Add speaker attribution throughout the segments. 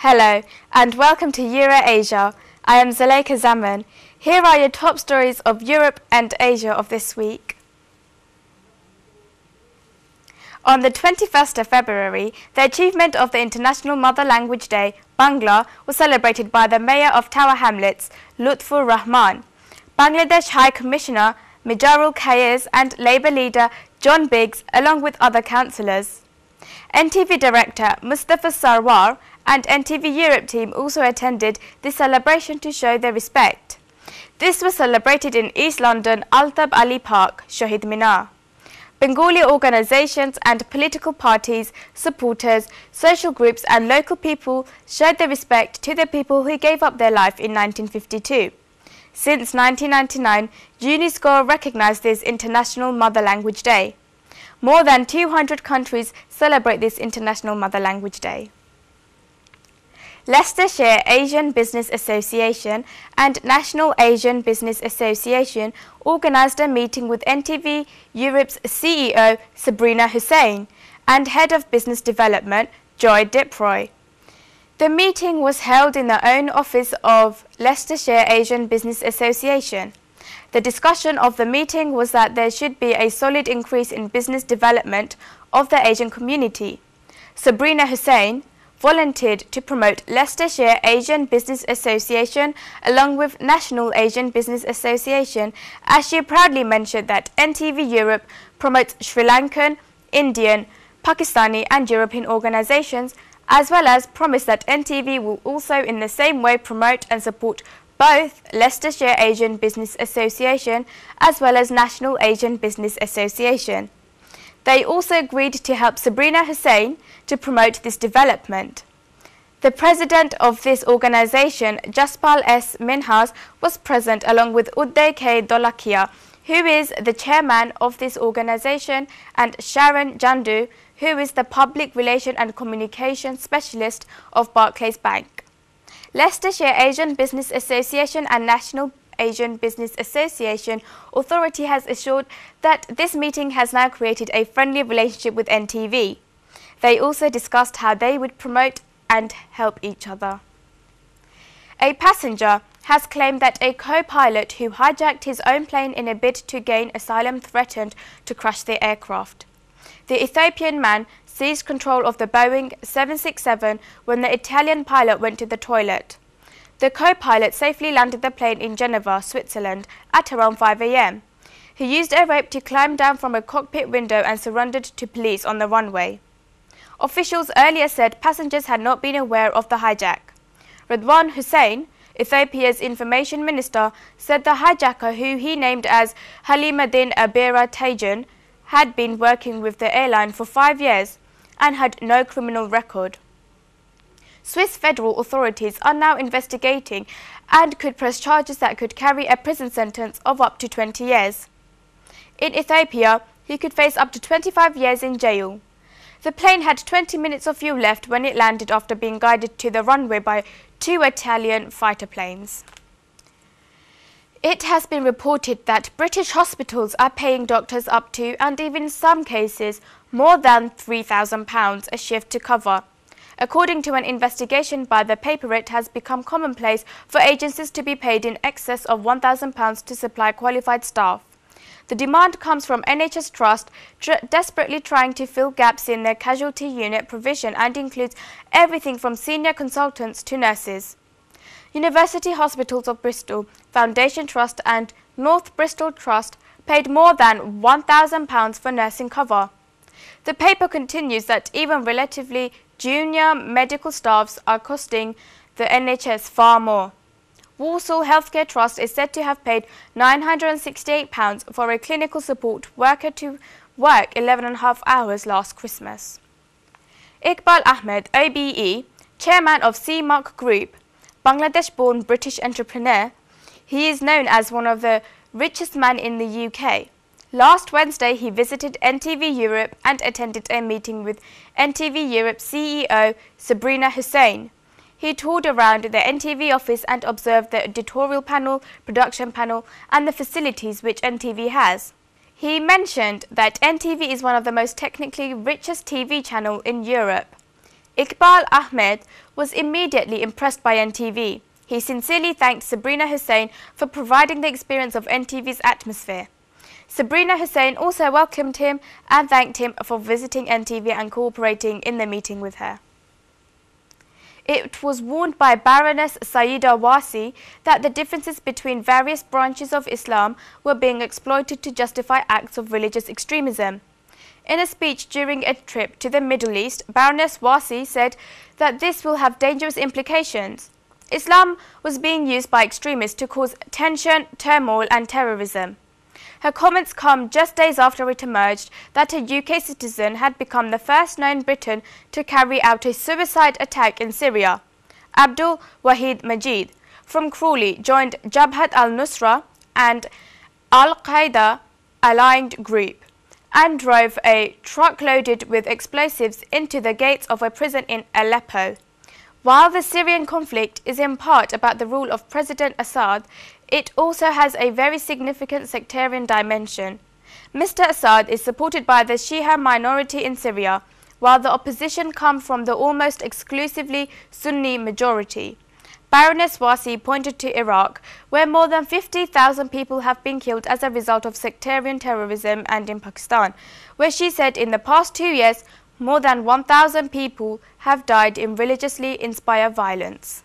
Speaker 1: Hello and welcome to Euroasia. I am Zuleika Zaman. Here are your top stories of Europe and Asia of this week. On the 21st of February, the achievement of the International Mother Language Day, Bangla, was celebrated by the Mayor of Tower Hamlets, Lutfur Rahman, Bangladesh High Commissioner Mijarul Kayes and Labour leader John Biggs, along with other councillors. NTV director Mustafa Sarwar and NTV Europe team also attended this celebration to show their respect. This was celebrated in East London Altab Ali Park, Shahid Minar. Bengali organisations and political parties, supporters, social groups and local people showed their respect to the people who gave up their life in 1952. Since 1999, UNESCO recognised this International Mother Language Day. More than 200 countries celebrate this International Mother Language Day. Leicestershire Asian Business Association and National Asian Business Association organised a meeting with NTV Europe's CEO Sabrina Hussain and Head of Business Development Joy Diproy. The meeting was held in the own office of Leicestershire Asian Business Association. The discussion of the meeting was that there should be a solid increase in business development of the Asian community. Sabrina Hussain volunteered to promote Leicestershire Asian Business Association along with National Asian Business Association, as she proudly mentioned that NTV Europe promotes Sri Lankan, Indian, Pakistani and European organisations, as well as promised that NTV will also in the same way promote and support both Leicestershire Asian Business Association as well as National Asian Business Association. They also agreed to help Sabrina Hussain to promote this development. The president of this organisation, Jaspal S. Minhas, was present along with Uday K. Dolakia, who is the chairman of this organisation, and Sharon Jandu, who is the public relation and communication specialist of Barclays Bank. Leicestershire Asian Business Association and National Asian Business Association Authority has assured that this meeting has now created a friendly relationship with NTV. They also discussed how they would promote and help each other. A passenger has claimed that a co-pilot who hijacked his own plane in a bid to gain asylum threatened to crash the aircraft. The Ethiopian man seized control of the Boeing 767 when the Italian pilot went to the toilet. The co-pilot safely landed the plane in Geneva, Switzerland at around 5 a.m. He used a rope to climb down from a cockpit window and surrendered to police on the runway. Officials earlier said passengers had not been aware of the hijack. Redwan Hussein, Ethiopia's information minister, said the hijacker, who he named as Halimuddin Abira Tajan, had been working with the airline for 5 years and had no criminal record. Swiss federal authorities are now investigating and could press charges that could carry a prison sentence of up to 20 years. In Ethiopia, he could face up to 25 years in jail. The plane had 20 minutes of fuel left when it landed after being guided to the runway by 2 Italian fighter planes. It has been reported that British hospitals are paying doctors up to, and even in some cases, more than £3,000 a shift to cover. According to an investigation by the paper, it has become commonplace for agencies to be paid in excess of £1,000 to supply qualified staff. The demand comes from NHS Trust desperately trying to fill gaps in their casualty unit provision and includes everything from senior consultants to nurses. University Hospitals of Bristol, Foundation Trust and North Bristol Trust paid more than £1,000 for nursing cover. The paper continues that even relatively junior medical staffs are costing the NHS far more. Walsall Healthcare Trust is said to have paid £968 for a clinical support worker to work 11.5 hours last Christmas. Iqbal Ahmed, OBE, chairman of CMARC Group, Bangladesh-born British entrepreneur, he is known as one of the richest men in the UK. Last Wednesday, he visited NTV Europe and attended a meeting with NTV Europe CEO Sabrina Hussain. He toured around the NTV office and observed the editorial panel, production panel and the facilities which NTV has. He mentioned that NTV is one of the most technically richest TV channel in Europe. Iqbal Ahmed was immediately impressed by NTV. He sincerely thanked Sabrina Hussain for providing the experience of NTV's atmosphere. Sabrina Hussain also welcomed him and thanked him for visiting NTV and cooperating in the meeting with her. It was warned by Baroness Saida Wasi that the differences between various branches of Islam were being exploited to justify acts of religious extremism. In a speech during a trip to the Middle East, Baroness Wasi said that this will have dangerous implications. Islam was being used by extremists to cause tension, turmoil and terrorism. Her comments come just days after it emerged that a UK citizen had become the first known Briton to carry out a suicide attack in Syria. Abdul Wahid Majid from Crawley joined Jabhat al-Nusra and Al-Qaeda aligned group and drove a truck loaded with explosives into the gates of a prison in Aleppo. While the Syrian conflict is in part about the rule of President Assad, it also has a very significant sectarian dimension. Mr. Assad is supported by the Shia minority in Syria, while the opposition comes from the almost exclusively Sunni majority. Baroness Wasi pointed to Iraq, where more than 50,000 people have been killed as a result of sectarian terrorism, and in Pakistan, where she said in the past 2 years, more than 1,000 people have died in religiously inspired violence.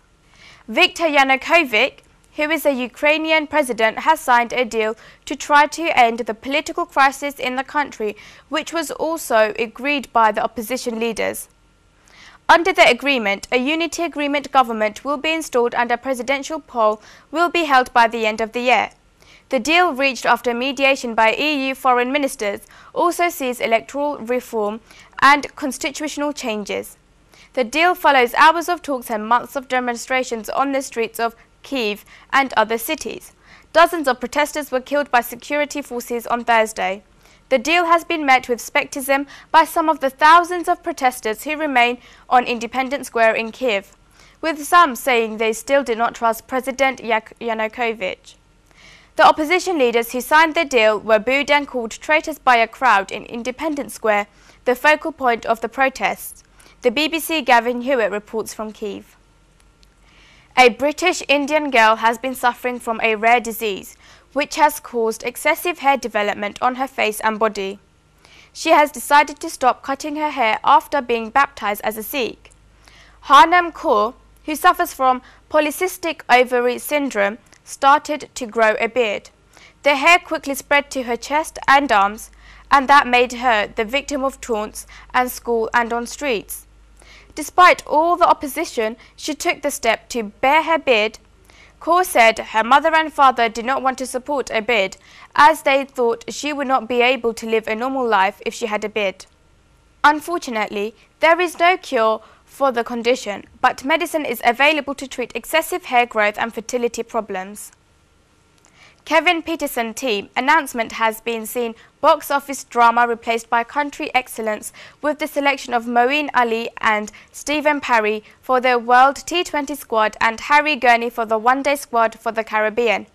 Speaker 1: Viktor Yanukovych, who is a Ukrainian president, has signed a deal to try to end the political crisis in the country, which was also agreed by the opposition leaders. Under the agreement, a unity agreement government will be installed and a presidential poll will be held by the end of the year. The deal, reached after mediation by EU foreign ministers, also sees electoral reform and constitutional changes. The deal follows hours of talks and months of demonstrations on the streets of Kyiv and other cities. Dozens of protesters were killed by security forces on Thursday. The deal has been met with skepticism by some of the thousands of protesters who remain on Independence Square in Kyiv, with some saying they still do not trust President Yanukovych. The opposition leaders who signed the deal were booed and called traitors by a crowd in Independence Square, the focal point of the protests. The BBC Gavin Hewitt reports from Kyiv. A British Indian girl has been suffering from a rare disease, which has caused excessive hair development on her face and body. She has decided to stop cutting her hair after being baptized as a Sikh. Harnam Kaur, who suffers from polycystic ovary syndrome, started to grow a beard. The hair quickly spread to her chest and arms, and that made her the victim of taunts at school and on streets. Despite all the opposition, she took the step to bare her beard. Kaur said her mother and father did not want to support a beard, as they thought she would not be able to live a normal life if she had a beard. Unfortunately, there is no cure for the condition, but medicine is available to treat excessive hair growth and fertility problems. Kevin Peterson team announcement has been seen box office drama replaced by country excellence with the selection of Moeen Ali and Stephen Parry for the World T20 squad and Harry Gurney for the one-day squad for the Caribbean.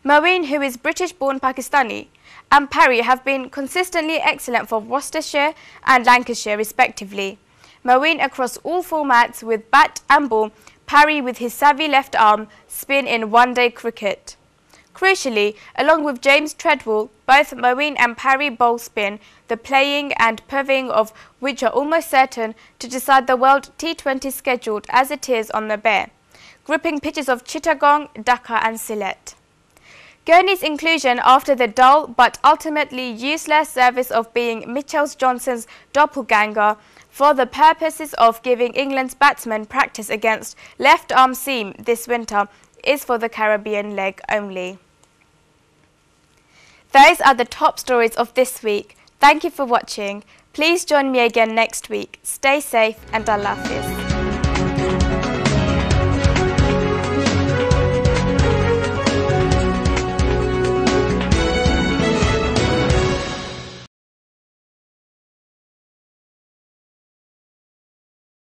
Speaker 1: Moeen, who is British-born Pakistani, and Parry have been consistently excellent for Worcestershire and Lancashire respectively. Moeen across all formats with bat and ball, Parry with his savvy left arm spin in one-day cricket. Crucially, along with James Treadwell, both Moeen and Parry bowl spin, the playing and purveying of which are almost certain to decide the World T20 scheduled as it is on the Bear, gripping pitches of Chittagong, Dhaka and Sylhet. Gurney's inclusion after the dull but ultimately useless service of being Mitchell Johnson's doppelganger for the purposes of giving England's batsmen practice against left-arm seam this winter is for the Caribbean leg only. Those are the top stories of this week. Thank you for watching. Please join me again next week. Stay safe and Allah Hafiz.